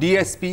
DSP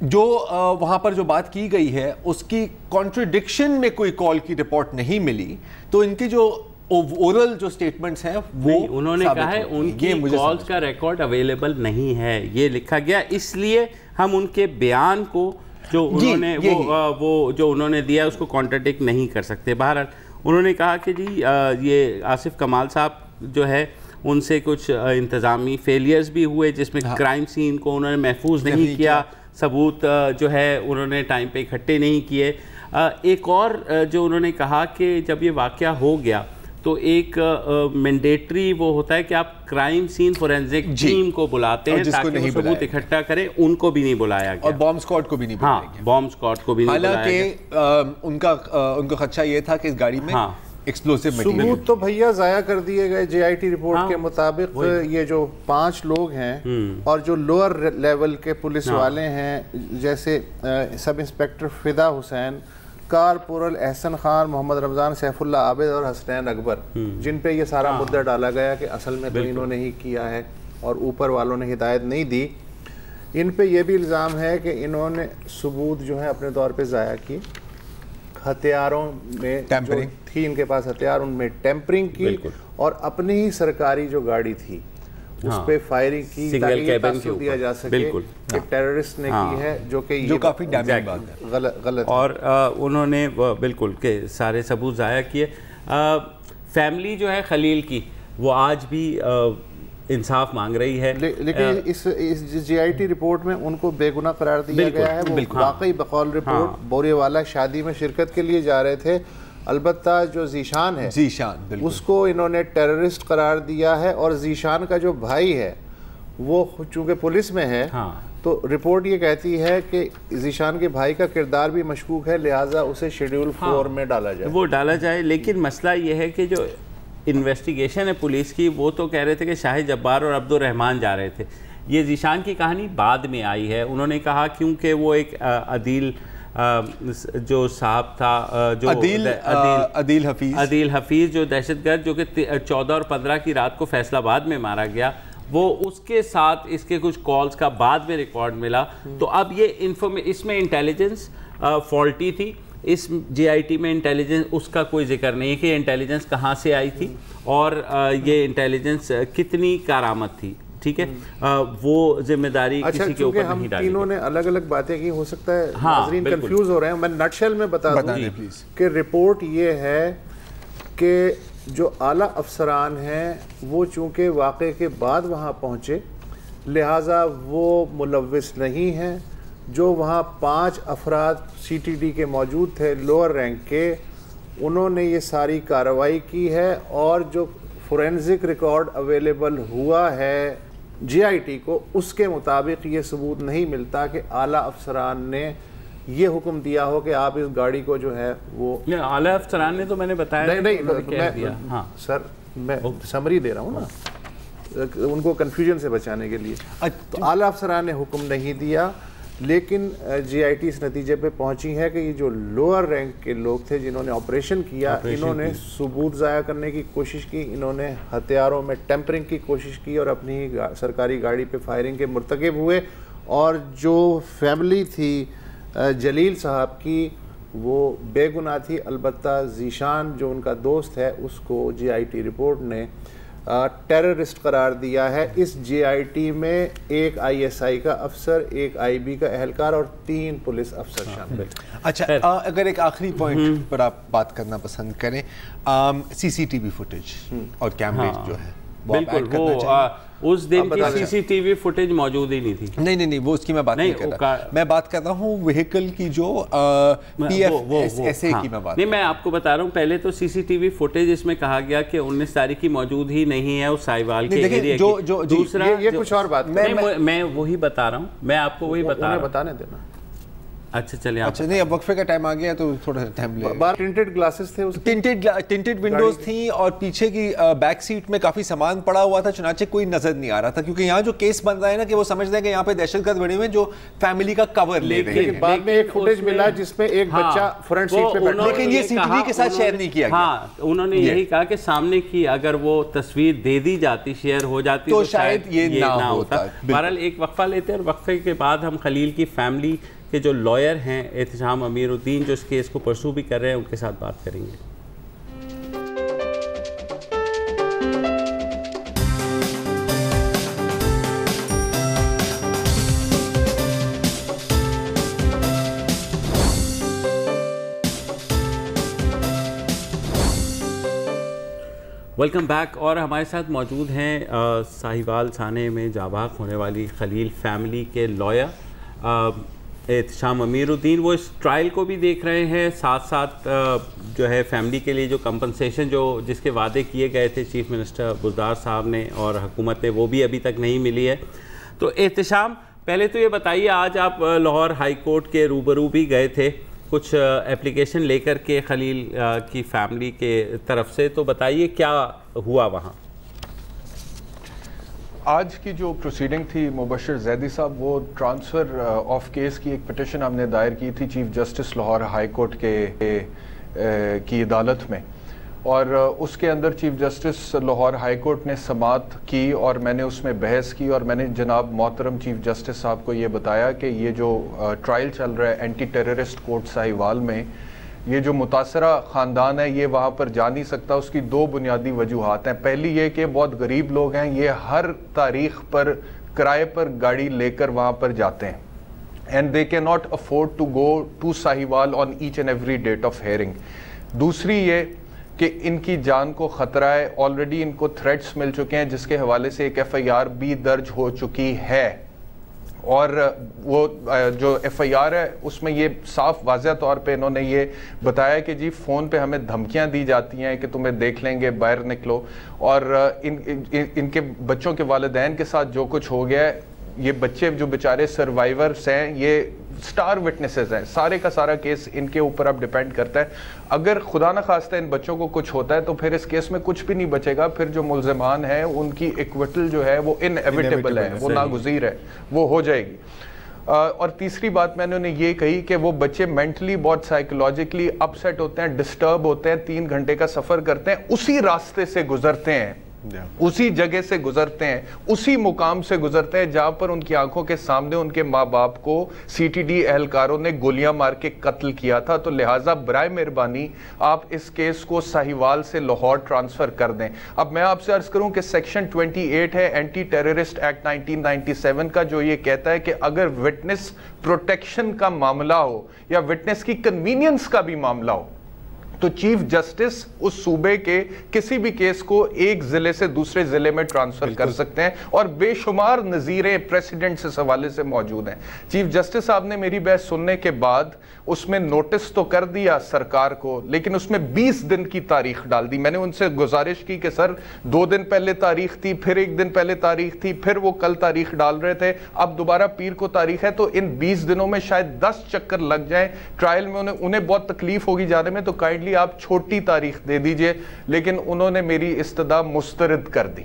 جو وہاں پر جو بات کی گئی ہے اس کی کانٹریڈکشن میں کوئی کال کی رپورٹ نہیں ملی, تو ان کی جو اورل جو سٹیٹمنٹس ہیں وہ انہوں نے کہا ہے ان کی کالز کا ریکارڈ اویلیبل نہیں ہے, یہ لکھا گیا, اس لیے ہم ان کے بیان کو جو انہوں نے وہ جو انہوں نے دیا اس کو کانٹرڈکٹ نہیں کر سکتے. بہرحال انہوں نے کہا کہ جی یہ آصف کمال صاحب جو ہے ان سے کچھ انتظامی فیلیئرز بھی ہوئے, جس میں کرائم سین کو انہوں نے محفوظ نہیں کیا, ثبوت جو ہے انہوں نے ٹائم پہ اکٹھے نہیں کیے. ایک اور جو انہوں نے کہا کہ جب یہ واقعہ ہو گیا تو ایک مینڈیٹری وہ ہوتا ہے کہ آپ کرائم سین فورینزک ٹیم کو بلاتے ہیں تاکہ وہ ثبوت اکٹھا کریں, ان کو بھی نہیں بلایا گیا, اور بام اسکواڈ کو بھی نہیں بلایا گیا. ہاں, بام اسکواڈ کو بھی نہیں بلایا گیا. حالانکہ ان کا خدشہ یہ تھا کہ اس گاڑی میں ایکسپلوسیو مٹیریل, ثبوت تو بھیا ضائع کر دیے گئے. جے آئی ٹی رپورٹ کے مطابق یہ جو 5 لوگ ہیں اور جو لوور لیول کے پولیس والے ہیں جیسے سب انسپیکٹر فدا حسین, کارپورل احسن خان, محمد رمضان, سیف اللہ عابد اور حسنین اکبر, جن پہ یہ سارا مدعا ڈالا گیا کہ اصل میں تو انہوں نے ہی کیا ہے اور اوپر والوں نے ہدایت نہیں دی, ان پہ یہ بھی الزام ہے کہ انہوں نے ثبوت جو ہے اپنے طور پہ ضائع کی. ہتھیاروں میں جو تھی ان کے پاس ہتھیار, ان میں ٹیمپرنگ کی اور اپنی ہی سرکاری جو گاڑی تھی اس پہ فائرنگ کی تاکہ یہ تاثر دیا جا سکے کہ ٹیررسٹ نے کی ہے, جو کافی ڈیمیج بات ہے, غلط. اور انہوں نے بالکل کہ سارے ثبوت ضائع کیے. فیملی جو ہے خلیل کی وہ آج بھی انصاف مانگ رہی ہے, لیکن اس جے آئی ٹی رپورٹ میں ان کو بے گناہ قرار دیا گیا ہے. وہ واقعی بقول رپورٹ بورے والا شادی میں شرکت کے لیے جا رہے تھے, البتہ جو ذیشان ہے اس کو انہوں نے ٹیررسٹ قرار دیا ہے, اور ذیشان کا جو بھائی ہے وہ چونکہ پولیس میں ہے تو رپورٹ یہ کہتی ہے کہ ذیشان کے بھائی کا کردار بھی مشکوک ہے, لہٰذا اسے شیڈیول 4 میں ڈالا جائے. وہ ڈالا جائے, لیکن مسئلہ یہ ہے کہ جو انویسٹیگیشن ہے پولیس کی وہ تو کہہ رہے تھے کہ شاہد جبار اور عبد الرحمان جا رہے تھے. یہ ذیشان کی کہانی بعد میں آئی ہے. انہوں نے کہا کیونکہ وہ ایک عدیل جو صاحب تھا, جو عدیل حفیظ جو دہشت گرد جو کہ 14 اور 15 کی رات کو فیصل آباد میں مارا گیا, وہ اس کے ساتھ اس کے کچھ کالز کا بعد میں ریکارڈ ملا. تو اب یہ اس میں انٹیلیجنس فالٹی تھی, اس جے آئی ٹی میں انٹیلیجنس اس کا کوئی ذکر نہیں ہے کہ یہ انٹیلیجنس کہاں سے آئی تھی اور یہ انٹیلیجنس کتنی کارآمد تھی. ٹھیک ہے, وہ ذمہ داری کسی کے اوپر نہیں ڈالی. تینوں نے الگ الگ باتیں کی, ہو سکتا ہے ناظرین کنفیوز ہو رہے ہیں. میں نٹ شیل میں بتا دوں کہ رپورٹ یہ ہے کہ جو اعلیٰ افسران ہیں وہ چونکہ واقعے کے بعد وہاں پہنچے لہٰذا وہ ملوث نہیں ہیں. جو وہاں 5 افراد سی ٹی ڈی کے موجود تھے لوور رینک کے, انہوں نے یہ ساری کارروائی کی ہے, اور جو فورینزک ریکارڈ اویلیبل ہوا ہے جے آئی ٹی کو اس کے مطابق یہ ثبوت نہیں ملتا کہ اعلیٰ افسران نے یہ حکم دیا ہو کہ آپ اس گاڑی کو جو ہے وہ اعلیٰ افسران نے تو میں نے بتایا نہیں سر, میں سمری دے رہا ہوں نا ان کو کنفیوژن سے بچانے کے لیے. اعلیٰ افسران نے حکم نہیں دیا, لیکن جے آئی ٹی اس نتیجے پہ پہنچی ہے کہ یہ جو لوور رینک کے لوگ تھے جنہوں نے آپریشن کیا, انہوں نے ثبوت ضائع کرنے کی کوشش کی, انہوں نے ہتھیاروں میں ٹیمپرنگ کی کوشش کی اور اپنی سرکاری گاڑی پہ فائرنگ کے مرتکب ہوئے. اور جو فیملی تھی جلیل صاحب کی وہ بے گناہ تھی, البتہ ذیشان جو ان کا دوست ہے اس کو جے آئی ٹی رپورٹ نے ٹیررسٹ قرار دیا ہے. اس جے آئی ٹی میں ایک آئی ایس آئی کا افسر, ایک آئی بی کا اہلکار اور 3 پولیس افسر شامل. اچھا, اگر ایک آخری پوائنٹ پر آپ بات کرنا پسند کریں, سی سی ٹی وی فوٹیج اور کیمریز جو ہے بالکل وہ اس دن کی سی سی ٹی وی فوٹیج موجود ہی نہیں تھی. نہیں وہ اس کی میں بات نہیں کر رہا, میں بات کر رہا ہوں وہیکل کی جو پی ایف ایس اے کی میں بات. نہیں, میں آپ کو بتا رہا ہوں, پہلے تو سی سی ٹی وی فوٹیج اس میں کہا گیا کہ 19 تاریخ کی موجود ہی نہیں ہے اس سائیوال کے ایریا کی. دوسرا یہ کچھ اور بات میں وہی بتا رہا ہوں, میں آپ کو وہی بتا رہا ہوں, بتانے دینا. اچھا چلیں اچھا نہیں اب وقفے کا ٹائم آ گیا تو تھوڑا ٹائم لے. ٹنٹڈ گلاسز تھے, ٹنٹڈ ونڈوز تھیں اور پیچھے کی بیک سیٹ میں کافی سامان پڑا ہوا تھا, چنانچہ کوئی نظر نہیں آ رہا تھا, کیونکہ یہاں جو کیس بن رہا ہے نا کہ وہ سمجھتے ہیں کہ یہاں پہ دہشت گرد بنے ہوئے جو فیملی کا کور لے رہے ہیں. بعد میں ایک فوٹیج ملا جس میں ایک بچہ فرنٹ سیٹ پہ بیٹھا, لیکن یہ سی ٹی وی کے ساتھ شیئر نہیں کیا گیا. ہاں انہوں نے یہی کہا کہ سامنے کی اگر وہ تصویر دے دی جاتی, شیئر ہو جاتی تو شاید یہ نہ ہوتا. بہرحال ایک وقفہ لیتے ہیں اور وقفے کے بعد ہم خلیل کی فیملی کہ جو لائر ہیں احتشام امیر الدین جو اس کیس کو پرسو بھی کر رہے ہیں ان کے ساتھ بات کریں گے. Welcome back. اور ہمارے ساتھ موجود ہیں ساہیوال تھانے میں جاں بحق ہونے والی خلیل فیملی کے لائر احتشام امیر الدین. وہ اس ٹرائل کو بھی دیکھ رہے ہیں, ساتھ ساتھ جو ہے فیملی کے لیے جو کمپنسیشن جس کے وعدے کیے گئے تھے چیف منسٹر بزدار صاحب نے اور حکومت نے, وہ بھی ابھی تک نہیں ملی ہے. تو احتشام پہلے تو یہ بتائیے, آج آپ لاہور ہائی کورٹ کے روبرو بھی گئے تھے کچھ اپلیکیشن لے کر کے خلیل کی فیملی کے طرف سے, تو بتائیے کیا ہوا وہاں؟ آج کی جو پروسیڈنگ تھی مبشر زیدی صاحب, وہ ٹرانسفر آف کیس کی ایک پٹیشن ہم نے دائر کی تھی chief justice Lahore high court کی عدالت میں, اور اس کے اندر chief justice Lahore high court نے سماعت کی اور میں نے اس میں بحث کی, اور میں نے جناب محترم چیف جسٹس صاحب کو یہ بتایا کہ یہ جو ٹرائل چل رہا ہے اینٹی ٹیررسٹ کورٹ ساہیوال میں, یہ جو متاثرہ خاندان ہے یہ وہاں پر جا نہیں سکتا. اس کی دو بنیادی وجوہات ہیں. پہلی یہ کہ بہت غریب لوگ ہیں, یہ ہر تاریخ پر کرائے پر گاڑی لے کر وہاں پر جاتے ہیں, and they can not afford to go to Sahiwal on each and every date of hearing. دوسری یہ کہ ان کی جان کو خطرہ ہے, آلریڈی ان کو تھریٹس مل چکے ہیں جس کے حوالے سے ایک ایف آئی آر بھی درج ہو چکی ہے, اور وہ جو ایف آئی آر ہے اس میں یہ صاف واضح طور پہ انہوں نے یہ بتایا کہ جی فون پہ ہمیں دھمکیاں دی جاتی ہیں کہ تمہیں دیکھ لیں گے, باہر نکلو, اور ان کے بچوں کے والدین کے ساتھ جو کچھ ہو گیا ہے, یہ بچے جو بیچارے سروائیورز ہیں یہ سٹار وٹنسز ہیں, سارے کا سارا کیس ان کے اوپر اب ڈیپینڈ کرتا ہے. اگر خدا نہ خواستہ ان بچوں کو کچھ ہوتا ہے تو پھر اس کیس میں کچھ بھی نہیں بچے گا, پھر جو ملزمان ہیں ان کی ایکویٹل جو ہے وہ انیویٹیبل ہے, وہ ناگزیر ہے, وہ ہو جائے گی. اور تیسری بات میں نے یہ کہی کہ وہ بچے مینٹلی بہت سائیکولوجیکلی اپسیٹ ہوتے ہیں, ڈسٹرب ہوتے ہیں, 3 گھنٹے کا سفر کرتے ہیں, اسی راستے سے گزرتے ہیں, اسی جگہ سے گزرتے ہیں, اسی مقام سے گزرتے ہیں جہاں پر ان کی آنکھوں کے سامنے ان کے ماں باپ کو سی ٹی ڈی اہلکاروں نے گولیاں مار کے قتل کیا تھا. تو لہٰذا برائے مہربانی آپ اس کیس کو ساہیوال سے لاہور ٹرانسفر کر دیں. اب میں آپ سے عرض کروں کہ سیکشن 28 ہے اینٹی ٹیررسٹ ایکٹ 1997 کا, جو یہ کہتا ہے کہ اگر وٹنس پروٹیکشن کا معاملہ ہو یا وٹنس کی کنوینئنس کا بھی معاملہ ہو تو چیف جسٹس اس صوبے کے کسی بھی کیس کو ایک ضلع سے دوسرے ضلع میں ٹرانسفر کر سکتے ہیں, اور بے شمار نظیریں پریسیڈنٹ سے حوالے سے موجود ہیں. چیف جسٹس صاحب نے میری بحث سننے کے بعد اس میں نوٹس تو کر دیا سرکار کو, لیکن اس میں 20 دن کی تاریخ ڈال دی. میں نے ان سے گزارش کی کہ سر 2 دن پہلے تاریخ تھی, پھر 1 دن پہلے تاریخ تھی, پھر وہ کل تاریخ ڈال رہے تھے, اب دوبارہ پیر کو تاریخ ہے, تو ان 20 دنوں میں شاید 10 چکر لگ جائیں ٹرائل میں, انہیں بہت تکلیف ہوگی جانے میں, تو کائنڈلی آپ چھوٹی تاریخ دے دیجئے. لیکن انہوں نے میری استدعا مسترد کر دی.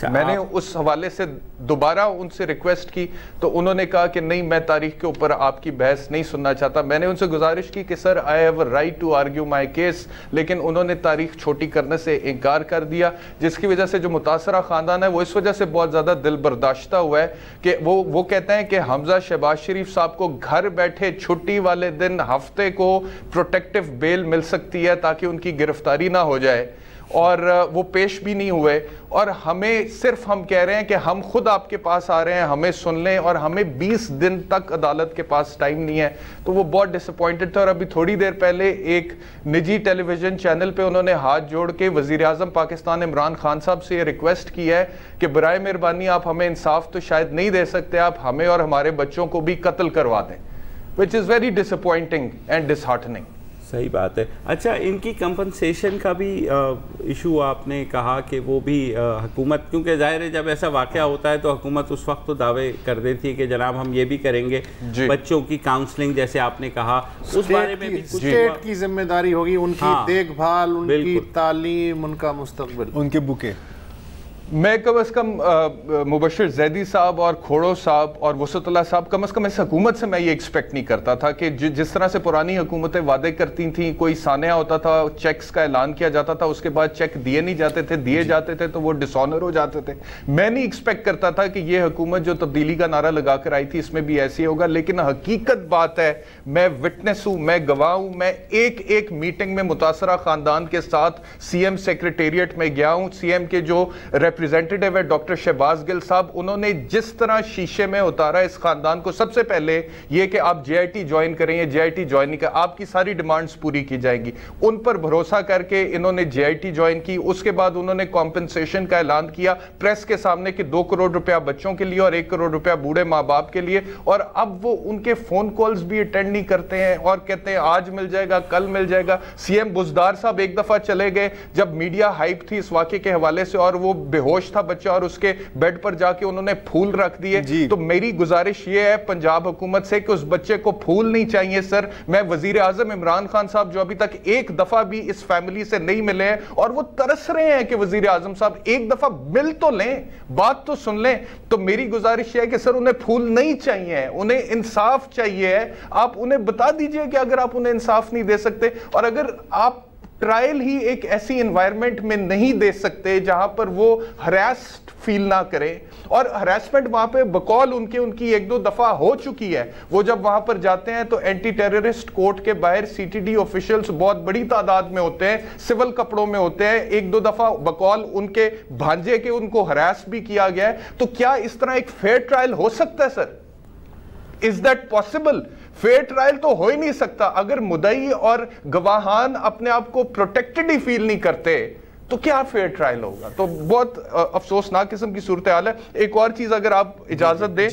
میں نے اس حوالے سے دوبارہ ان سے ریکویسٹ کی تو انہوں نے کہا کہ نہیں, میں تاریخ کے اوپر آپ کی بحث نہیں سننا چاہتا. میں نے ان سے گزارش کی کہ sir I have a right to argue my case, لیکن انہوں نے تاریخ چھوٹی کرنے سے انکار کر دیا, جس کی وجہ سے جو متاثرہ خاندان ہے وہ اس وجہ سے بہت زیادہ دل برداشتہ ہوا ہے کہ وہ کہتے ہیں کہ حمزہ شہباز شریف صاحب کو گھر بیٹھے چھٹی والے دن ہفتے کو پروٹیکٹیو بیل مل سکتی ہے تاکہ ان کی گرفتاری نہ ہو جائے, اور وہ پیش بھی نہیں ہوئے, اور ہمیں صرف ہم کہہ رہے ہیں کہ ہم خود آپ کے پاس آ رہے ہیں, ہمیں سن لیں, اور ہمیں 20 دن تک عدالت کے پاس ٹائم نہیں ہے. تو وہ بہت ڈس اپوائنٹڈ تھے, اور ابھی تھوڑی دیر پہلے ایک نجی ٹیلی ویژن چینل پہ انہوں نے ہاتھ جوڑ کے وزیر اعظم پاکستان عمران خان صاحب سے یہ ریکویسٹ کی ہے کہ برائے مہربانی آپ ہمیں انصاف تو شاید نہیں دے سکتے, آپ ہمیں اور ہمارے بچوں کو بھی قتل کروا دیں, which is very disappointing and disheartening. صحیح بات ہے. اچھا, ان کی کمپنسیشن کا بھی ایشو آپ نے کہا کہ وہ بھی حکومت, کیونکہ ظاہر ہے جب ایسا واقعہ ہوتا ہے تو حکومت اس وقت تو دعوے کر دیتی ہے کہ جناب ہم یہ بھی کریں گے, بچوں کی کاؤنسلنگ جیسے آپ نے کہا, اس بارے میں بھی اسٹیٹ کی ذمہ داری ہوگی, ان کی دیکھ بھال, ان کی تعلیم, ان کا مستقبل, ان کے بکے. میں کم از کم مبشر زیدی صاحب اور کھوڑو صاحب اور وسعت اللہ صاحب, کم از کم اس حکومت سے میں یہ ایکسپیکٹ نہیں کرتا تھا کہ جس طرح سے پرانی حکومتیں وعدے کرتی تھیں, کوئی سانحہ ہوتا تھا, چیکس کا اعلان کیا جاتا تھا, اس کے بعد چیک دیے نہیں جاتے تھے, دیے جاتے تھے تو وہ ڈس آنر ہو جاتے تھے. میں نہیں ایکسپیکٹ کرتا تھا کہ یہ حکومت جو تبدیلی کا نعرہ لگا کر آئی تھی اس میں بھی ایسے ہوگا. لیکن حقیقت بات ہے, میں وٹنس ہوں, میں گواہ ہوں, میں ایک میٹنگ میں متاثرہ خاندان کے ساتھ سی ایم سیکریٹریٹ میں گیا ہوں. سی ایم کے جو ریپریزنٹیٹیو ہے ڈاکٹر شہباز گل صاحب, انہوں نے جس طرح شیشے میں اتارا اس خاندان کو, سب سے پہلے یہ کہ آپ جے آئی ٹی جوائن کریں, یہ جے آئی ٹی جوائن نہیں کریں, آپ کی ساری ڈیمانڈز پوری کی جائیں گی, ان پر بھروسہ کر کے انہوں نے جے آئی ٹی جوائن کی. اس کے بعد انہوں نے کمپنسیشن کا اعلان کیا پریس کے سامنے کہ 2 کروڑ روپیہ بچوں کے لیے اور 1 کروڑ روپیہ بوڑھے ماں باپ کے لیے. اور اب وہ ان کے فون کالز بھی اٹینڈ نہیں کرتے ہیں اور کہتے ہیں آج مل جائے گا, کل مل جائے گا. سی ایم بزدار صاحب ایک دفعہ چلے گئے جب میڈیا ہائپ تھی اس واقعے کے حوالے سے, اور وہ بے ہوش تھا بچہ اور اس کے بیڈ پر جا کے انہوں نے پھول رکھ دیے. تو میری گزارش یہ ہے پنجاب حکومت سے کہ اس بچے کو پھول نہیں چاہیے سر. میں وزیر اعظم عمران خان صاحب جو ابھی تک ایک دفعہ بھی اس فیملی سے نہیں ملے ہیں اور وہ ترس رہے ہیں کہ وزیر اعظم صاحب ایک دفعہ مل تو لیں, بات تو سن لیں, تو میری گزارش یہ ہے کہ سر انہیں پھول نہیں چاہیے, انہیں انصاف چاہیے ہے. آپ انہیں بتا دیجئے کہ اگر آپ انہیں انصاف نہیں دے سکتے, اور اگر آپ ٹرائل ہی ایک ایسی انوائرمنٹ میں نہیں دے سکتے جہاں پر وہ ہراسڈ فیل نہ کرے, اور ہراسمنٹ وہاں پہ بقول ان کی 1-2 دفعہ ہو چکی ہے. وہ جب وہاں پر جاتے ہیں تو اینٹی ٹیررسٹ کورٹ کے باہر سی ٹی ڈی آفیشلز بہت بڑی تعداد میں ہوتے ہیں, سول کپڑوں میں ہوتے ہیں. 1-2 دفعہ بقول ان کے بھانجے کے ان کو ہراس بھی کیا گیا ہے. تو کیا اس طرح ایک فیئر ٹرائل ہو سکتا ہے sir? Is that possible? Fair trial تو ہو ہی نہیں سکتا. اگر مدعی اور گواہان اپنے آپ کو پروٹیکٹڈ ہی فیل نہیں کرتے تو کیا فیئر ٹرائل ہوگا؟ تو بہت افسوسناک قسم کی صورتحال ہے. ایک اور چیز اگر آپ اجازت دیں,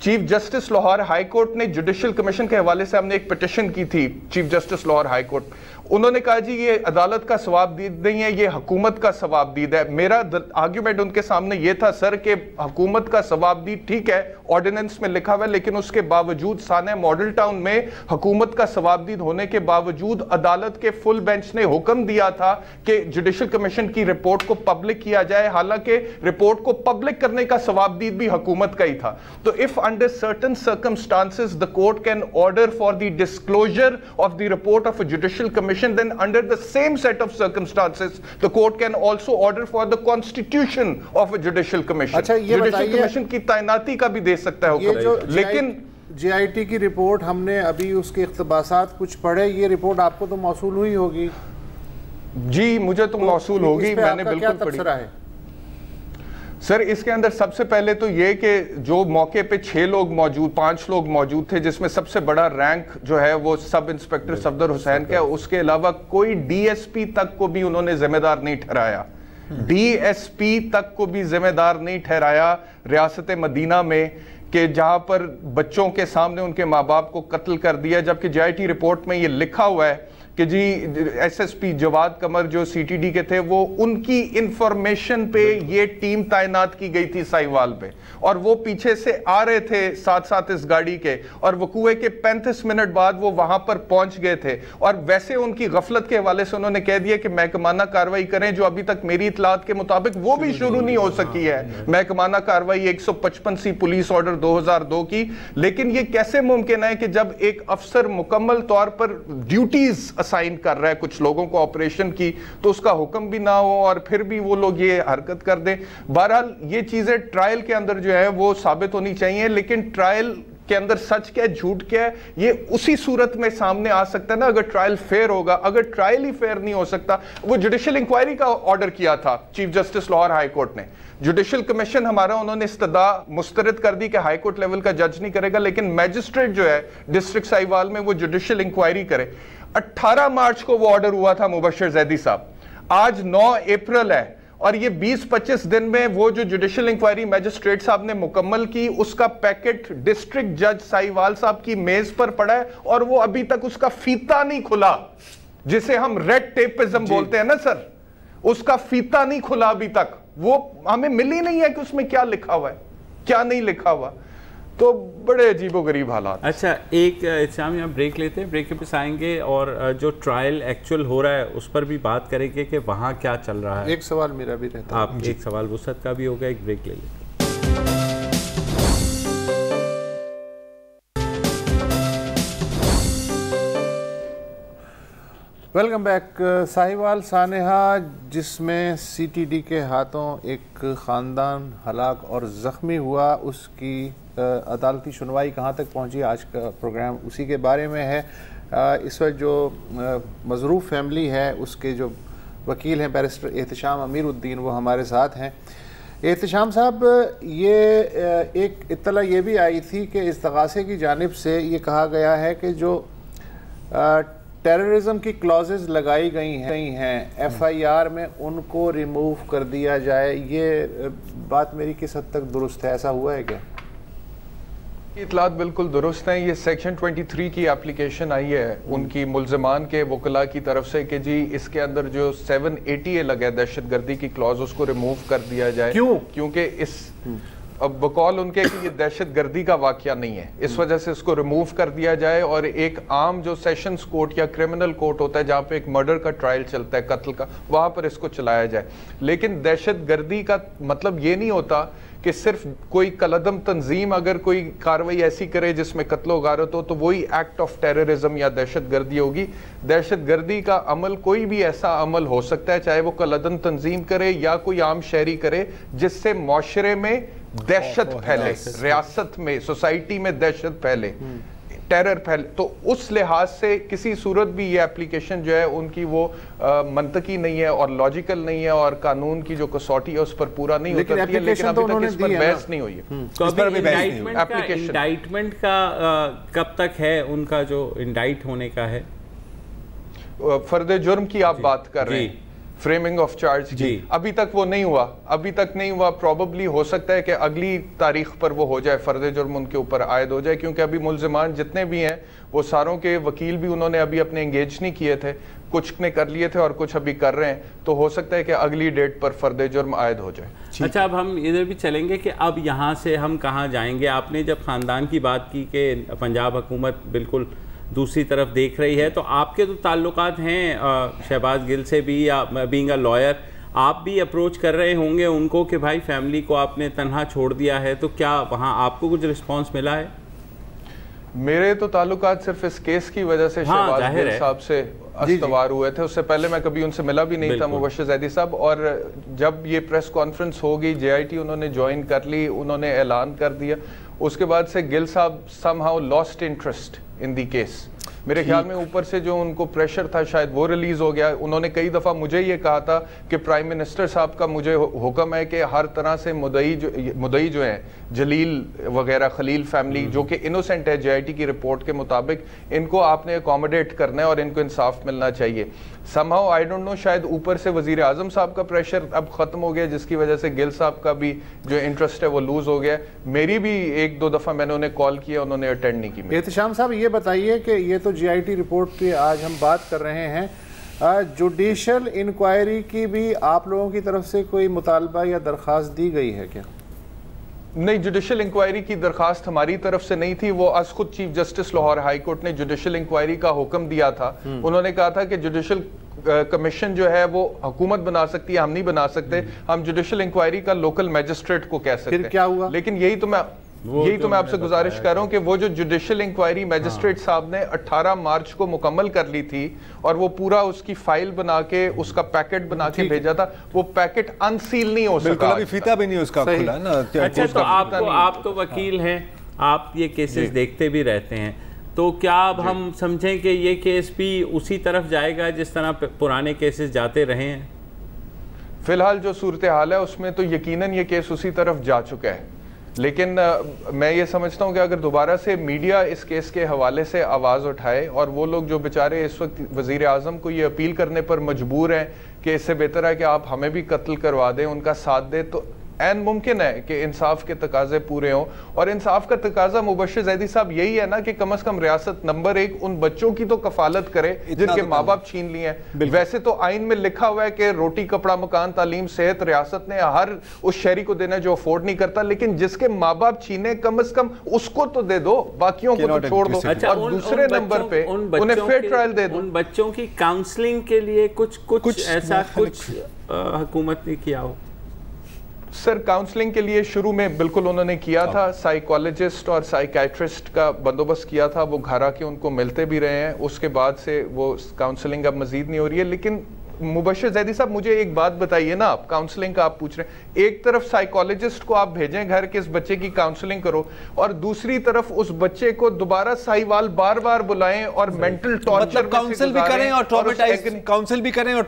chief justice Lahore high court نے جوڈیشل کمیشن کے حوالے سے ہم نے ایک پٹیشن کی تھی chief justice Lahore high court. انہوں نے کہا جی یہ عدالت کا ثوابدید نہیں ہے, یہ حکومت کا ثوابدید ہے. میرا آرگیومنٹ ان کے سامنے یہ تھا سر کہ حکومت کا ثوابدید ٹھیک ہے آرڈیننس میں لکھا ہوا ہے, لیکن اس کے باوجود سانحہ ماڈل ٹاؤن میں حکومت کا ثوابدید ہونے کے باوجود عدالت کے فل بینچ نے حکم دیا تھا کہ جوڈیشل کمیشن کی رپورٹ کو پبلک کیا جائے, حالانکہ رپورٹ کو پبلک کرنے کا ثوابدید بھی حکومت کا ہی تھا. تو if under certain circumstances the court can order for the disclosure of the report of a judicial commission, then under the same set of circumstances the court can also order for the constitution of a judicial commission. Judicial commission کی تعیناتی کا بھی دے سکتا ہے حکم. لیکن جے I T کی report ہم نے ابھی اس کے اقتباسات کچھ پڑھے, یہ رپورٹ آپ کو تو موصول ہوئی ہوگی. جی مجھے تو موصول ہوگی, میں نے بالکل پڑھی. سر اس کے اندر سب سے پہلے تو یہ کہ جو موقع پہ 5 لوگ موجود تھے, جس میں سب سے بڑا رینک جو ہے وہ سب انسپیکٹر صفدر حسین کا, اس کے علاوہ کوئی ڈی ایس پی تک کو بھی انہوں نے ذمہ دار نہیں ٹھہرایا. ڈی ایس پی تک کو بھی ذمہ دار نہیں ٹھہرایا ریاست مدینہ میں, کہ جہاں پر بچوں کے سامنے ان کے ماں باپ کو قتل کر دیا. جبکہ جے آئی ٹی رپورٹ میں یہ لکھا ہوا ہے کہ جی ایس ایس پی جواد قمر جو سی ٹی ڈی کے تھے, وہ ان کی انفارمیشن پہ یہ ٹیم تعینات کی گئی تھی سائیوال پہ, اور وہ پیچھے سے آ رہے تھے ساتھ اس گاڑی کے, اور وقوع کے 35 منٹ بعد وہ وہاں پر پہنچ گئے تھے. اور ویسے ان کی غفلت کے حوالے سے انہوں نے کہہ دیا کہ محکمانہ کاروائی کریں, جو ابھی تک میری اطلاعات کے مطابق وہ بھی شروع نہیں ہو سکی ہے. محکمانہ کاروائی 155 سی پولیس آرڈر 2002 کی. لیکن یہ کیسے ممکن ہے کہ جب ایک افسر مکمل طور پر ڈیوٹیز اسائن کر رہا ہے کچھ لوگوں کو آپریشن کی, تو اس کا حکم بھی نہ ہو اور پھر بھی وہ لوگ یہ حرکت کر دیں. بہرحال یہ چیزیں ٹرائل کے اندر جو ہے وہ ثابت ہونی چاہیے, لیکن ٹرائل کے اندر سچ کیا ہے جھوٹ کیا ہے یہ اسی صورت میں سامنے آ سکتا ہے نا اگر ٹرائل فیئر ہوگا. اگر ٹرائل ہی فیئر نہیں ہو سکتا, وہ جوڈیشل انکوائری کا آرڈر کیا تھا chief justice Lahore high court نے. جوڈیشل کمیشن ہمارا انہوں نے استدعا مسترد کر دی کہ ہائی کورٹ لیول کا جج نہیں کرے گا, لیکن میجسٹریٹ جو ہے ڈسٹرکٹ سائیوال میں وہ جوڈیشل انکوائری کرے. 18 مارچ کو وہ آرڈر ہوا تھا مبشر زیدی صاحب, آج 9 اپریل ہے, اور یہ 20-25 دن میں وہ جو جوڈیشل انکوائری میجسٹریٹ صاحب نے مکمل کی اس کا پیکٹ ڈسٹرکٹ جج ساہیوال صاحب کی میز پر پڑا ہے اور وہ ابھی تک اس کا فیتا نہیں کھلا, جسے ہم ریڈ ٹیپزم بولتے ہیں نا سر, اس کا فیتا نہیں کھلا ابھی تک. وہ ہمیں مل ہی نہیں ہے کہ اس میں کیا لکھا ہوا ہے کیا نہیں لکھا ہوا. تو بڑے عجیب و غریب حالات. اچھا ایک شام یہاں بریک لیتے ہیں, بریک پہ آئیں گے اور جو ٹرائل ایکچوئل ہو رہا ہے اس پر بھی بات کریں گے کہ وہاں کیا چل رہا ہے. ایک سوال میرا بھی رہتا ہے. آپ ایک سوال وسعت کا بھی ہوگا, ایک بریک لے لیتے ہیں. Welcome back. ساہیوال سانحہ جس میں سی ٹی ڈی کے ہاتھوں ایک خاندان ہلاک اور زخمی ہوا, اس کی عدالتی سنوائی کہاں تک پہنچی, آج کا پروگرام اسی کے بارے میں ہے. اس وقت جو مظروف فیملی ہے اس کے جو وکیل ہیں بیرسٹر احتشام امیر الدین, وہ ہمارے ساتھ ہیں. احتشام صاحب, یہ ایک اطلاع یہ بھی آئی تھی کہ استغاثے کی جانب سے یہ کہا گیا ہے کہ جو ٹیررزم کی کلازز لگائی گئی ہیں ایف آئی آر میں ان کو ریموو کر دیا جائے. یہ بات میری کس حد تک درست ہے, ایسا ہوا ہے کیا؟ اطلاعات بالکل درست ہیں. یہ سیکشن 23 کی اپلیکیشن آئی ہے ان کی ملزمان کے وکلاء کی طرف سے کہ جی اس کے اندر جو 780 لگا ہے دہشت گردی کی کلوز اس کو ریموو کر دیا جائے. کیوں؟ کیونکہ اس اب بقول ان کے کہ یہ دہشت گردی کا واقعہ نہیں ہے, اس وجہ سے اس کو ریموو کر دیا جائے اور ایک عام جو سیشنز کورٹ یا کرمنل کورٹ ہوتا ہے جہاں پہ ایک مرڈر کا ٹرائل چلتا ہے, قتل کا, وہاں پر اس کو چلایا جائے. لیکن دہشت گردی کا مطلب یہ نہیں ہوتا کہ صرف کوئی کالعدم تنظیم اگر کوئی کاروائی ایسی کرے جس میں قتل و غارت ہو تو وہی ایکٹ آف ٹیررزم یا دہشت گردی ہوگی. دہشت گردی کا عمل کوئی بھی ایسا عمل ہو سکتا ہے, چاہے وہ کالعدم تنظیم کرے یا کوئی عام شہری کرے, جس سے معاشرے میں دہشت پھیلے, ریاست میں, سوسائٹی میں دہشت پھیلے, ٹیرر پھیلے. تو اس لحاظ سے کسی صورت بھی یہ اپلیکیشن جو ہے ان کی وہ منطقی نہیں ہے اور لاجیکل نہیں ہے اور قانون کی جو کسوٹی ہے اس پر پورا نہیں ہوتا ہے, لیکن ابھی تک اس پر بحث نہیں ہوئی ہے. تو انڈائٹمنٹ کا کب تک ہے, ان کا جو انڈائٹ ہونے کا ہے فرد جرم کی آپ بات کر رہے ہیں, فریمنگ آف چارج کی, ابھی تک وہ نہیں ہوا, ابھی تک نہیں ہوا. پروبیبلی ہو سکتا ہے کہ اگلی تاریخ پر وہ ہو جائے, فرد جرم ان کے اوپر عائد ہو جائے, کیونکہ ابھی ملزمان جتنے بھی ہیں وہ ساروں کے وکیل بھی انہوں نے ابھی اپنے انگیج نہیں کیے تھے, کچھ نے کر لیے تھے اور کچھ ابھی کر رہے ہیں, تو ہو سکتا ہے کہ اگلی ڈیٹ پر فرد جرم عائد ہو جائے. اچھا اب ہم ادھر بھی چلیں گے کہ اب یہاں سے ہم کہاں جائیں گے. آپ نے جب خاندان کی بات کی کہ پنجاب حکومت بالکل دوسری طرف دیکھ رہی ہے, تو آپ کے تو تعلقات ہیں شہباز گل سے بھی, یا بینگ اے لائر آپ بھی اپروچ کر رہے ہوں گے ان کو کہ بھائی فیملی کو آپ نے تنہا چھوڑ دیا ہے, تو کیا وہاں آپ کو کچھ رسپانس ملا ہے؟ میرے تو تعلقات صرف اس کیس کی وجہ سے شہباز گل صاحب سے استوار ہوئے تھے, اس سے پہلے میں کبھی ان سے ملا بھی نہیں تھا مبشر زیدی صاحب. اور جب یہ پریس کانفرنس ہوگی جے آئی ٹی انہوں نے جوائن کر لی, انہوں نے اعلان کر دیا, اس کے بعد سے گل صاحب somehow lost interest in the case. میرے خیال میں اوپر سے جو ان کو پریشر تھا شاید وہ ریلیز ہو گیا. انہوں نے کئی دفعہ مجھے یہ کہا تھا کہ پرائم منسٹر صاحب کا مجھے حکم ہے کہ ہر طرح سے مدعی جو ہیں جلیل وغیرہ خلیل فیملی جو کہ انوسنٹ ہے جے آئی ٹی کی رپورٹ کے مطابق, ان کو آپ نے اکوموڈیٹ کرنا ہے اور ان کو انصاف ملنا چاہیے. somehow I don't know شاید اوپر سے وزیر اعظم صاحب کا پریشر اب ختم ہو گیا, جس کی وجہ سے گل صاحب کا بھی جو انٹرسٹ ہے وہ لوز ہو گیا. میری بھی ایک دو دفعہ میں نے انہیں کال کیا, انہوں نے اٹینڈ نہیں کی. احتشام صاحب یہ بتائیے کہ یہ تو جی آئی ٹی رپورٹ کی آج ہم بات کر رہے ہیں, جوڈیشل انکوائری کی بھی آپ لوگوں کی طرف سے کوئی مطالبہ یا درخواست دی گئی ہے کیا؟ نہیں, جوڈیشل انکوائری کی درخواست ہماری طرف سے نہیں تھی. وہ از خود chief justice Lahore high court نے جوڈیشل انکوائری کا حکم دیا تھا. انہوں نے کہا تھا کہ جوڈیشل کمیشن جو ہے وہ حکومت بنا سکتی ہے, ہم نہیں بنا سکتے, ہم جوڈیشل انکوائری کا لوکل میجسٹریٹ کو کہہ سکتے ہیں. پھر کیا ہوا؟ لیکن یہی تو میں آپ سے گزارش کر رہا ہوں کہ وہ جو جوڈیشل انکوائری میجسٹریٹ صاحب نے 18 مارچ کو مکمل کر لی تھی اور وہ پورا اس کی فائل بنا کے اس کا پیکٹ بنا کے بھیجا تھا, وہ پیکٹ انسیل نہیں ہو سکا. بالکل ابھی فیتا بھی نہیں اس کا کھلا نا. اچھا تو آپ تو وکیل ہیں, آپ یہ کیسز دیکھتے بھی رہتے ہیں, تو کیا اب ہم سمجھیں کہ یہ کیس بھی اسی طرف جائے گا جس طرح پرانے کیسز جاتے رہے ہیں؟ فی الحال جو صورتحال ہے اس میں تو یقیناً یہ کیس اسی طرف جا چکا ہے, لیکن میں یہ سمجھتا ہوں کہ اگر دوبارہ سے میڈیا اس کیس کے حوالے سے آواز اٹھائے اور وہ لوگ جو بیچارے اس وقت وزیر اعظم کو یہ اپیل کرنے پر مجبور ہیں کہ اس سے بہتر ہے کہ آپ ہمیں بھی قتل کروا دیں, ان کا ساتھ دیں, تو این ممکن ہے کہ انصاف کے تقاضے پورے ہوں. اور انصاف کا تقاضا مبشر زیدی صاحب یہی ہے نا کہ کم از کم ریاست نمبر 1 ان بچوں کی تو کفالت کرے جن کے ماں باپ چھین لیے ہیں. ویسے تو آئین میں لکھا ہوا ہے کہ روٹی کپڑا مکان تعلیم صحت ریاست نے ہر اس شہری کو دینا جو افورڈ نہیں کرتا, لیکن جس کے ماں باپ چھینے کم از کم اس کو تو دے دو, باقیوں کو تو چھوڑ دو. اور دوسرے نمبر پہ انہیں فیئر ٹرائل دے دو. ان بچوں کی کاؤنسلنگ کے لیے کچھ ایسا کچھ حکومت نے کیا ہو؟ سر کاؤنسلنگ کے لیے شروع میں بالکل انہوں نے کیا تھا, سائیکالوجسٹ اور سائیکیٹرسٹ کا بندوبست کیا تھا, وہ گھر آ کے ان کو ملتے بھی رہے ہیں. اس کے بعد سے وہ کاؤنسلنگ اب مزید نہیں ہو رہی ہے. لیکن مبشر زیدی صاحب مجھے ایک بات بتائیے نا, آپ کاؤنسلنگ کا آپ پوچھ رہے ہیں, ایک طرف سائیکالوجسٹ کو آپ بھیجیں گھر کے اس بچے کی کاؤنسلنگ کرو, اور دوسری طرف اس بچے کو دوبارہ ساہیوال بار بار بلائیں اور مینٹل ٹارچر کاؤنسل بھی کریں اور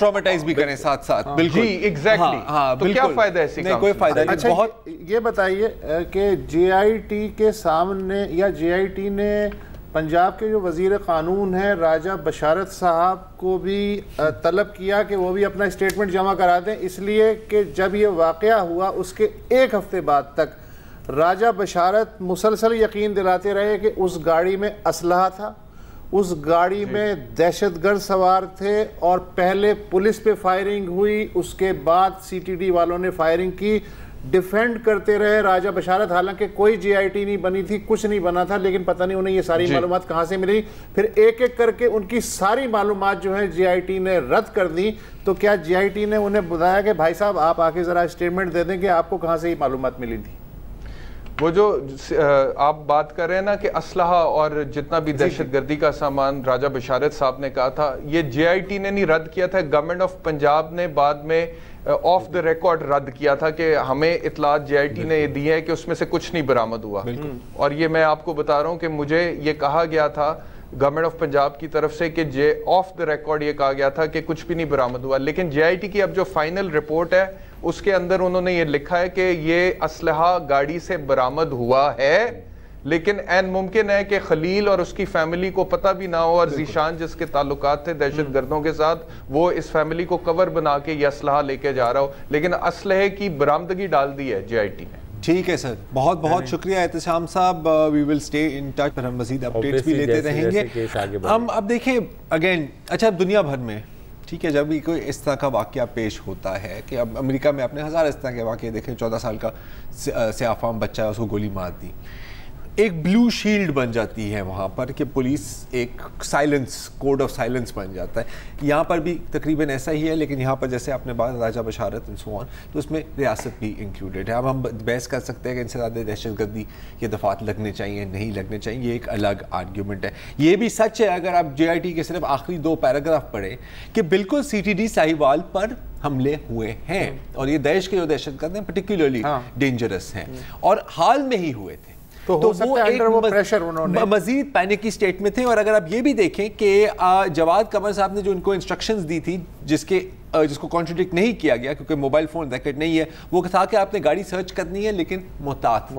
ٹرامیٹائز بھی کریں ساتھ ساتھ. بالکل جی ایگزیکٹلی. تو کیا فائدہ ہے اسی کا؟ کوئی فائدہ نہیں. اچھا بہت یہ بتائیے کہ جے آئی ٹی کے سامنے یا جے آئی ٹی نے پنجاب کے جو وزیر قانون ہیں راجہ بشارت صاحب کو بھی طلب کیا کہ وہ بھی اپنا اسٹیٹمنٹ جمع کرا دیں, اس لیے کہ جب یہ واقعہ ہوا اس کے 1 ہفتے بعد تک راجہ بشارت مسلسل یقین دلاتے رہے کہ اس گاڑی میں اسلحہ تھا, اس گاڑی میں دہشت گرد سوار تھے, اور پہلے پولیس پہ فائرنگ ہوئی, اس کے بعد سی ٹی ڈی والوں نے فائرنگ کی. ڈیفینڈ کرتے رہے راجہ بشارت, حالانکہ کوئی جے آئی ٹی نہیں بنی تھی, کچھ نہیں بنا تھا, لیکن پتہ نہیں انہیں یہ ساری معلومات کہاں سے ملی. پھر ایک ایک کر کے ان کی ساری معلومات جو ہیں جے آئی ٹی نے رد کر دی. تو کیا جے آئی ٹی نے انہیں بتایا کہ بھائی صاحب آپ آ کے ذرا اسٹیٹمنٹ دے دیں کہ آپ کو کہاں سے یہ معلومات ملی تھی؟ وہ جو آپ بات کر رہے ہیں نا کہ اسلحہ اور جتنا بھی دہشت گردی کا سامان راجہ بشارت صاحب نے کہا تھا, یہ جے آئی ٹی نے نہیں رد کیا تھا, گورنمنٹ آف پنجاب نے بعد میں آف دا ریکارڈ رد کیا تھا کہ ہمیں اطلاعات جے آئی ٹی نے یہ دی ہے کہ اس میں سے کچھ نہیں برآمد ہوا. اور یہ میں آپ کو بتا رہا ہوں کہ مجھے یہ کہا گیا تھا گورنمنٹ آف پنجاب کی طرف سے کہ آف دا ریکارڈ یہ کہا گیا تھا کہ کچھ بھی نہیں برآمد ہوا. لیکن جے آئی ٹی کی اب جو فائنل رپورٹ ہے اس کے اندر انہوں نے یہ لکھا ہے کہ یہ اسلحہ گاڑی سے برآمد ہوا ہے, لیکن این ممکن ہے کہ خلیل اور اس کی فیملی کو پتہ بھی نہ ہو, اور ذیشان جس کے تعلقات تھے دہشت گردوں کے ساتھ وہ اس فیملی کو کور بنا کے یہ اسلحہ لے کے جا رہا ہو, لیکن اسلحے کی برآمدگی ڈال دی ہے جے آئی ٹی نے. ٹھیک ہے سر, بہت بہت شکریہ احتشام صاحب. وی ول اسٹے ان ٹچ, پر ہم مزید اپڈیٹس بھی لیتے رہیں گے. ہم اب دیکھیں اگین, اچھا دنیا بھر میں ٹھیک ہے جب بھی کوئی اس طرح کا واقعہ پیش ہوتا ہے کہ اب امریکہ میں اپنے 1000 اس طرح کے واقعے دیکھیں, 14 سال کا سیاہ فام بچہ ہے, اس کو گولی مار دی, ایک بلو شیلڈ بن جاتی ہے وہاں پر کہ پولیس ایک سائلنس, کوڈ آف سائلنس بن جاتا ہے. یہاں پر بھی تقریباً ایسا ہی ہے, لیکن یہاں پر جیسے آپ نے بات راجہ بشارت اینڈ سو آن, تو اس میں ریاست بھی انکلوڈیڈ ہے. اب ہم بحث کر سکتے ہیں کہ انسداد دہشت گردی کے دفعات لگنے چاہیے نہیں لگنے چاہیے, یہ ایک الگ آرگیومنٹ ہے. یہ بھی سچ ہے اگر آپ جے آئی ٹی کے صرف آخری 2 پیراگراف پڑھیں کہ بالکل سی ٹی ڈی ساہیوال پر حملے ہوئے ہیں, اور یہ داعش کے جو دہشت گرد ہیں پرٹیکولرلی ڈینجرس ہیں, اور حال میں ہی ہوئے تھے, تو وہ ایک مزید پینک کی سٹیٹ میں تھے. اور اگر آپ یہ بھی دیکھیں کہ جواد قمر صاحب نے جو ان کو انسٹرکشنز دی تھی جس کو کانٹریڈکٹ نہیں کیا گیا کیونکہ موبائل فون ریکٹ نہیں ہے, وہ تھا کہ آپ نے گاڑی سرچ کرنی ہے لیکن محتاط,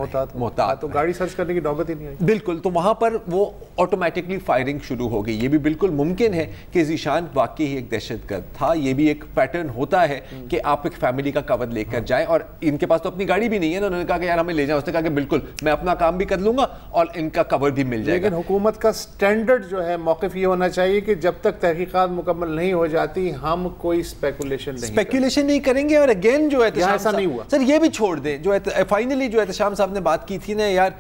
تو گاڑی سرچ کرنے کی نوبت ہی نہیں آئی. بالکل, تو وہاں پر وہ آٹومیٹکلی فائرنگ شروع ہو گئی. یہ بھی بالکل ممکن ہے کہ ذیشان واقعی ایک دہشت گرد تھا. یہ بھی ایک پیٹرن ہوتا ہے کہ آپ ایک فیملی کا کور لے کر جائیں, اور ان کے پاس تو اپنی گاڑی بھی نہیں ہے نا, انہوں نے کہا کہ یار ہمیں لے جائیں. اس نے کہا کہ بالکل میں اپنا کام بھی کر لوں گا اور ان کا کور بھی مل جائے گا. لیکن حکومت کا سٹینڈرڈ جو ہے موقف یہ ہونا چاہیے کہ جب تک تحقیقات مکمل نہیں ہو جاتی ہم کوئی اسپیکولیشن نہیں کریں گے. اور اگین جو ایسا نہیں ہوا سر, یہ بھی چھوڑ دیں, جو فائنلی جو احتشام صاحب نے بات کی تھی نا, یار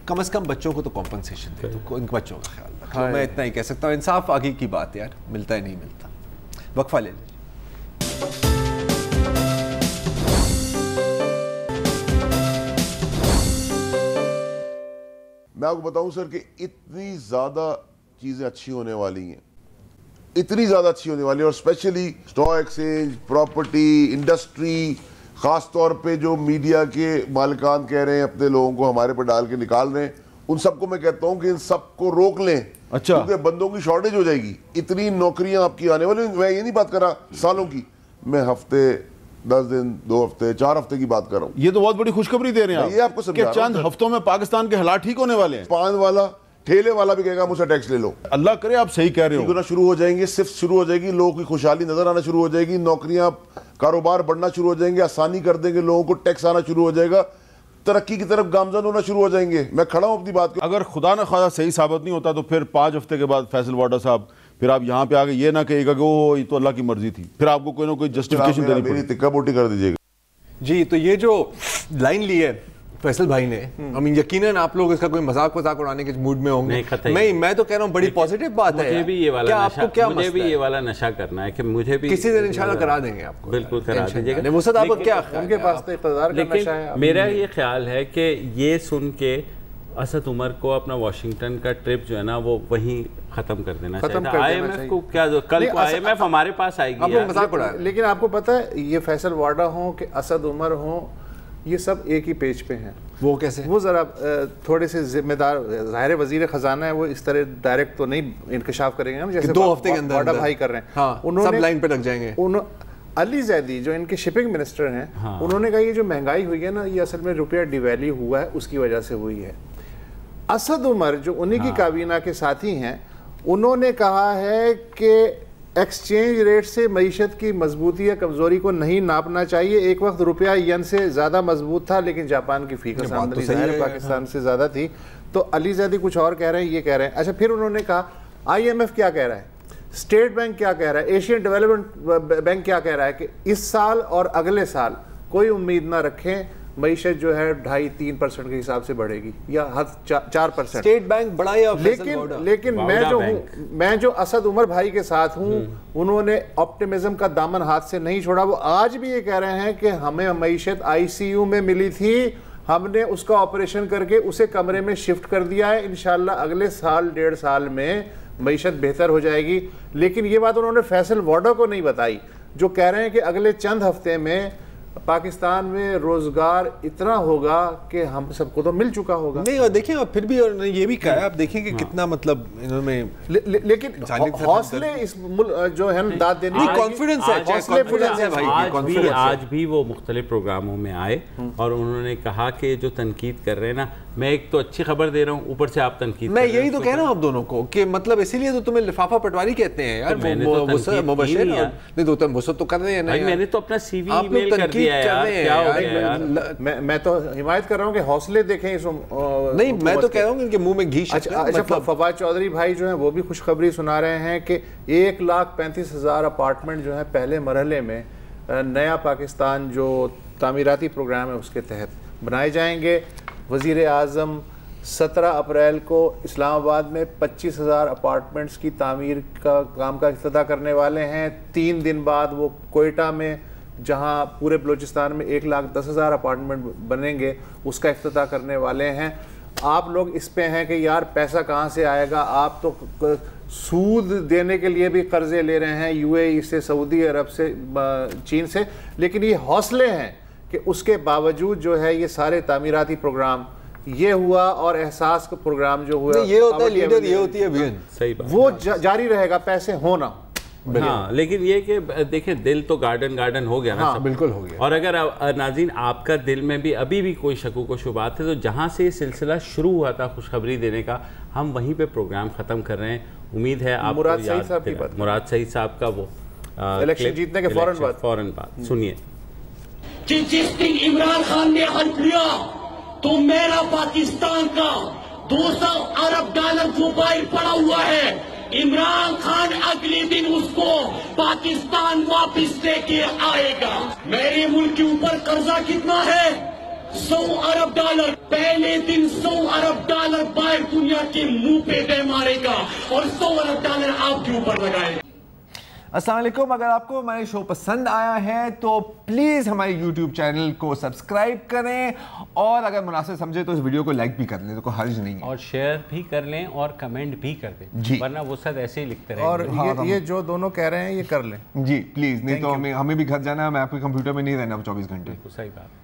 کم از کم بچوں کو تو کمپنسیشن دے دو, ان بچوں کا خیال رکھو. میں اتنا ہی کہہ سکتا ہوں, انصاف آگے کی بات ہے یار, ملتا ہے نہیں ملتا. وقفہ لے لیں. میں آپ کو بتاؤں سر کہ اتنی زیادہ چیزیں اچھی ہونے والی ہیں, اتنی زیادہ اچھی ہونے والی ہے, اور especially stock exchange, property, industry, خاص طور پہ جو میڈیا کے مالکان کہہ رہے ہیں اپنے لوگوں کو ہمارے پہ ڈال کے نکال رہے ہیں, ان سب کو میں کہتا ہوں کہ ان سب کو روک لیں. اچھا, کیونکہ بندوں کی شارٹیج ہو جائے گی. اتنی نوکریاں آپ کی آنے والی, میں یہ نہیں بات کر رہا سالوں کی, میں ہفتے 10 دن 2 ہفتے 4 ہفتے کی بات کر رہا ہوں. یہ تو بہت بڑی خوشخبری دے رہے ہیں یہ آپ کو کہ چند ہفتوں میں پاکستان کے حالات ٹھیک ہونے والے ہیں. پان والا ٹھیلے والا بھی کہے گا مجھ سے ٹیکس لے لو. اللہ کرے آپ صحیح کہہ رہے ہو. شروع ہو جائیں گے, صرف شروع ہو جائے گی, لوگوں کی خوشحالی نظر آنا شروع ہو جائے گی, نوکریاں کاروبار بڑھنا شروع ہو جائیں گے, آسانی کر دیں گے لوگوں کو, ٹیکس آنا شروع ہو جائے گا, ترقی کی طرف گامزن ہونا شروع ہو جائیں گے. میں کھڑا ہوں اپنی بات کو. اگر خدا نہ خواستہ صحیح ثابت نہیں ہوتا تو پھر 5 ہفتے کے بعد فیصل واڈا صاحب پھر آپ یہاں پہ آگے یہ نہ کہے گا کہ وہ یہ تو اللہ کی مرضی تھی, پھر آپ کو کوئی نہ کوئی جسٹیفیکیشن دینی پڑے. میری تکہ بوٹی کر دیجیے گا. جی تو یہ جو لائن لی ہے فیصل بھائی نے, یقیناً آپ لوگ اس کا کوئی مذاق اڑانے کے موڈ میں ہوں گے. میں تو کہہ رہا ہوں بڑی پازیٹیو بات ہے. مجھے بھی یہ والا نشہ کرنا ہے کہ مجھے بھی کسی دن انشاءاللہ کرا دیں گے آپ کو. بالکل کرا دیجیے گا. مصعب آپ کو کیا ان کے پاس تو اقتدار کا نشہ ہے. میرا یہ خیال ہے کہ یہ سن کے اسد عمر کو اپنا واشنگٹن کا ٹرپ جو ہے نا وہ وہیں ختم کر دینا چاہیے. آئی ایم ایف کو کیا, کل کو آئی ایم ایف ہمارے پاس آئے گی. لیکن آپ کو پتہ ہے یہ فیصل واڈا ہوں کہ اسد عمر ہوں, یہ سب ایک ہی پیج پہ ہیں. وہ کیسے؟ وہ ذرا تھوڑے سے ذمہ دار, ظاہر وزیر خزانہ ہے, وہ اس طرح ڈائریکٹ تو نہیں انکشاف کریں گے جیسے 2 ہفتے کے اندر واڈا بھائی کر رہے ہیں. ہاں سب لائن پہ لگ جائیں گے. علی زیدی جو ان کے شپنگ منسٹر ہیں, انہوں نے کہا یہ جو مہنگائی ہوئی ہے نا یہ اصل میں روپیہ ڈیویلیو ہوا ہے, اس کی وجہ سے ہوئی ہے. اسد عمر جو انہی کی کابینہ کے ساتھی ہیں, انہوں نے کہا ہے کہ ایکسچینج ریٹ سے معیشت کی مضبوطی یا کمزوری کو نہیں ناپنا چاہیے. ایک وقت روپیہ ین سے زیادہ مضبوط تھا لیکن جاپان کی فیکس آمدنی ظاہر پاکستان سے زیادہ تھی. تو علی زیدی کچھ اور کہہ رہے ہیں, یہ کہہ رہے ہیں. اچھا پھر انہوں نے کہا آئی ایم ایف کیا کہہ رہا ہے, اسٹیٹ بینک کیا کہہ رہا ہے, ایشین ڈیولپمنٹ بینک کیا کہہ رہا ہے کہ اس سال اور اگلے سال کوئی امید نہ رکھیں, معیشت جو ہے 2.5-3% کے حساب سے بڑھے گی یا حد 4%. اسٹیٹ بینک بڑا یا لیکن میں جو اسد عمر بھائی کے ساتھ ہوں, انہوں نے آپٹیمزم کا دامن ہاتھ سے نہیں چھوڑا. وہ آج بھی یہ کہہ رہے ہیں کہ ہمیں معیشت آئی سی یو میں ملی تھی, ہم نے اس کا آپریشن کر کے اسے کمرے میں شفٹ کر دیا ہے, انشاءاللہ اگلے سال 1.5 سال میں معیشت بہتر ہو جائے گی. لیکن یہ بات انہوں نے فیصل واڈا کو نہیں بتائی, جو کہہ رہے ہیں کہ اگلے چند ہفتے میں پاکستان میں روزگار اتنا ہوگا کہ ہم سب کو تو مل چکا ہوگا. نہیں اور دیکھیں اور پھر بھی یہ بھی کہا ہے, آپ دیکھیں کہ کتنا مطلب انہوں نے, لیکن حوصلے اس جو ہے داد دینے کی کانفیڈنس ہے. آج بھی وہ مختلف پروگراموں میں آئے اور انہوں نے کہا کہ جو تنقید کر رہے ہیں نا, میں ایک تو اچھی خبر دے رہا ہوں, اوپر سے آپ تنقید. میں یہی تو کہہ رہا ہوں آپ دونوں کو کہ مطلب اسی لیے تو تمہیں لفافہ پٹواری کہتے ہیں یار. مبشر نہیں تو مبشر تو کر رہے ہیں, میں نے تو اپنا سی وی ای میل کر دیا ہے. میں تو حمایت کر رہا ہوں کہ حوصلے دیکھیں اس. نہیں میں تو کہہ رہا ہوں کہ ان کے منہ میں گھی. اچھا فواد چودھری بھائی جو ہیں وہ بھی خوشخبری سنا رہے ہیں کہ 1,35,000 اپارٹمنٹ جو ہیں پہلے مرحلے میں نیا پاکستان جو تعمیراتی پروگرام ہے اس کے تحت بنائے جائیں گے. وزیر اعظم 17 اپریل کو اسلام آباد میں 25,000 اپارٹمنٹس کی تعمیر کا کام کا افتتاح کرنے والے ہیں. 3 دن بعد وہ کوئٹہ میں جہاں پورے بلوچستان میں 1,10,000 اپارٹمنٹ بنیں گے اس کا افتتاح کرنے والے ہیں. آپ لوگ اس پہ ہیں کہ یار پیسہ کہاں سے آئے گا, آپ تو سود دینے کے لیے بھی قرضے لے رہے ہیں یو اے ای سے, سعودی عرب سے, چین سے, لیکن یہ حوصلے ہیں کہ اس کے باوجود جو ہے یہ سارے تعمیراتی پروگرام یہ ہوا اور احساس کا پروگرام جو ہوا, یہ ہوتا ہے لیڈر, یہ ہوتی ہے ویژن, صحیح بات, وہ جاری رہے گا پیسے ہونا. ہاں لیکن یہ کہ دیکھیں دل تو گارڈن ہو گیا نا. ہاں بالکل ہو گیا. اور اگر ناظرین آپ کا دل میں بھی ابھی بھی کوئی شکوک و شبہات ہے تو جہاں سے یہ سلسلہ شروع ہوا تھا خوشخبری دینے کا, ہم وہیں پہ پروگرام ختم کر رہے ہیں. امید ہے آپ مراد سعید صاحب کی بات, مراد سعید صاحب کا وہ الیکشن جیتنے کے فوراً بعد سنیے کہ جس دن عمران خان نے حلف لیا تو میرا پاکستان کا 200 ارب ڈالر جو باہر پڑا ہوا ہے, عمران خان اگلے دن اس کو پاکستان واپس لے کے آئے گا. میرے ملک کے اوپر قرضہ کتنا ہے؟ 100 ارب ڈالر. پہلے دن 100 ارب ڈالر باہر دنیا کے منہ پہ دے مارے گا اور 100 ارب ڈالر آپ کے اوپر لگائے گا. السلام علیکم. اگر آپ کو ہمارے شو پسند آیا ہے تو پلیز ہمارے یوٹیوب چینل کو سبسکرائب کریں, اور اگر مناسب سمجھے تو اس ویڈیو کو لائک بھی کر لیں, تو کوئی حرج نہیں ہے, اور شیئر بھی کر لیں اور کمنٹ بھی کر دیں جی, ورنہ وہ سب ایسے ہی لکھتے رہیں. اور یہ جو دونوں کہہ رہے ہیں یہ کر لیں جی پلیز, نہیں تو ہمیں بھی گھر جانا ہے, میں آپ کے کمپیوٹر میں نہیں رہنا 24 گھنٹے. صحیح بات.